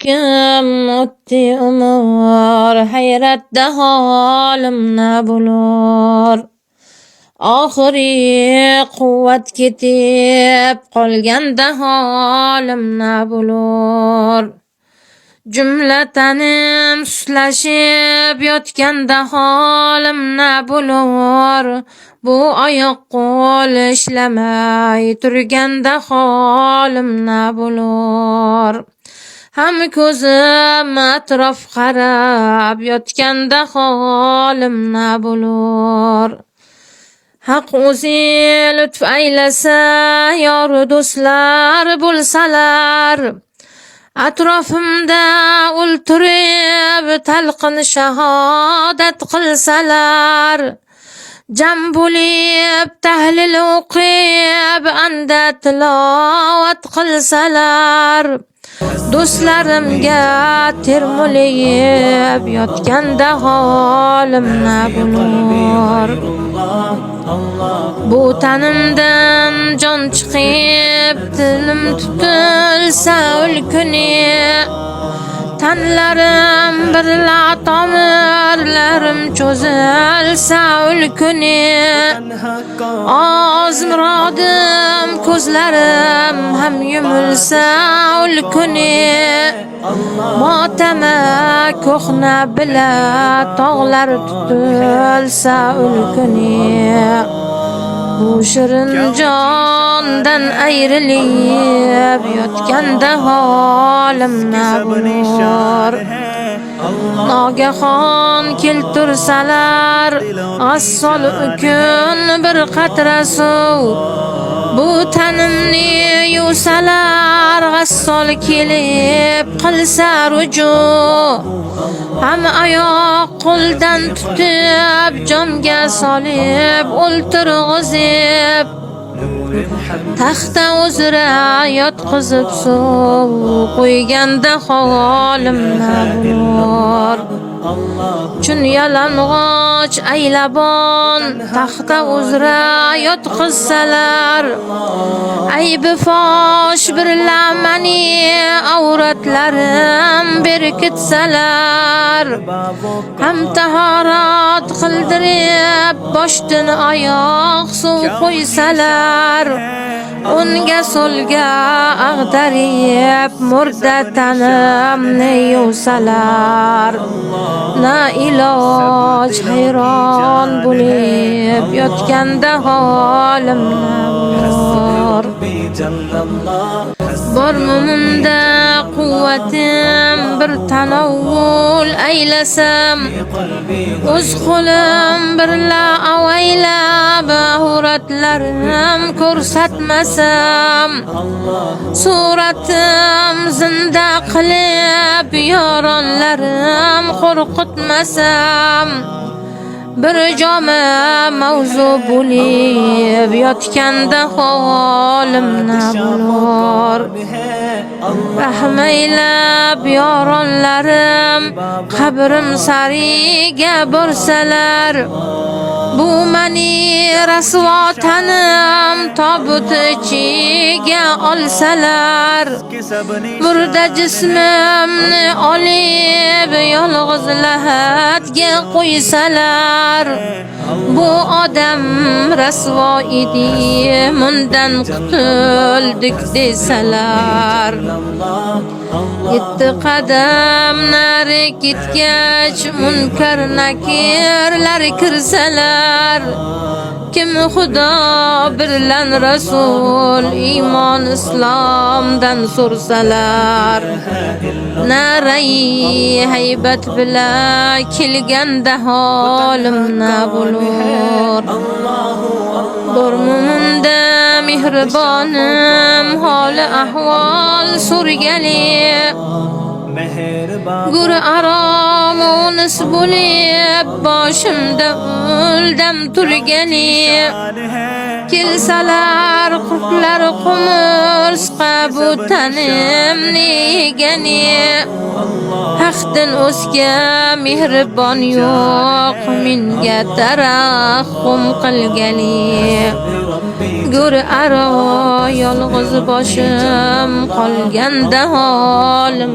kun o'tdi umr, hayratda holim na bo'lur. Oxiri quvvat ketib qolganda holim na bo'lur. Jumlatanim suslashib yotganda holim na bo'lur. Bu oyoq qo'l ishlamay turganda holim na bo'lur. Ham ko'zim atrof qarab yotganda holim na bo'lur. Haq o'zi lutf aylasa, yor do'stlar bo'lsalar, atrofimda o'ltirib talqin shahodat qilsalar, jam bo'lib tahlil o'qib anda tilovat qilsalar, do'stlarimga termulib yotganda holim na bo'lur. Bu tanimdan jon chiqib tilim tutilsa ul kuni, tanlarim birla tomirlarim cho'zilsa ul kuni, oz murodim ko'zlarim ham yumilsa ul kuni, motama ko'hna bila tog'lar tutilsa ul kuni, bu shirin jondan ayrilib yotganda holim na bo'lur. Nogahon keltursalar g'assol ukun bir qatra suv, bu tanimni yuvsalar g'assol kelib qilsa ruju, ham oyoq qo'ldan tutib jomga solib o'ltirg'izib, taxta uzra yotqizib suv qo'yganda holim na bo'lur. Chun yalang'och aylabon taxta uzra yotqizsalar, aybi fosh birlamani avratlarim berkitsalar, ham tahorat qildirib boshdan oyoq suv qo'ysalar, unga so'lga ag'darib murda tanimni yuvsalar, na iloj hayron bo'lib yotganda holim na bo'lur. Bor mumunda quvvatim bir tanovvul aylasam, o'z qo'lim birla avaylab avratlarim ko'rsatmasam, suratim zinda qilib yoronlarim qo'rqitmasam, bir joma mavzu bo'lib yotganda holim na bo'lur. Rahmaylab yoronlarim qabrim sariga borsalar, bu mani rasvo tanim tobut ichiga olsalar, murda jismimni olib yolg'iz lahatga qo'ysalar, bu odam rasvo edi mundan qutuldik desalar, 7 qadam nari ketgach munkar nakirlar kirsalar, kim xudo birlan rasul iymon islomdan so'rsalar, narai haybat bilan kelganda holim na bo'lur. Bor mumunda mehribonim holi ahvol so'rgali, gur arom unis bo'lib boshimda o'ldam turgali, kelsalar qurtlar qumursqa bu tanimni yegani, haqdan o'zga mehribon yo'q menga tarahhum qilgali, gur aro yolg'iz boshim qolganda holim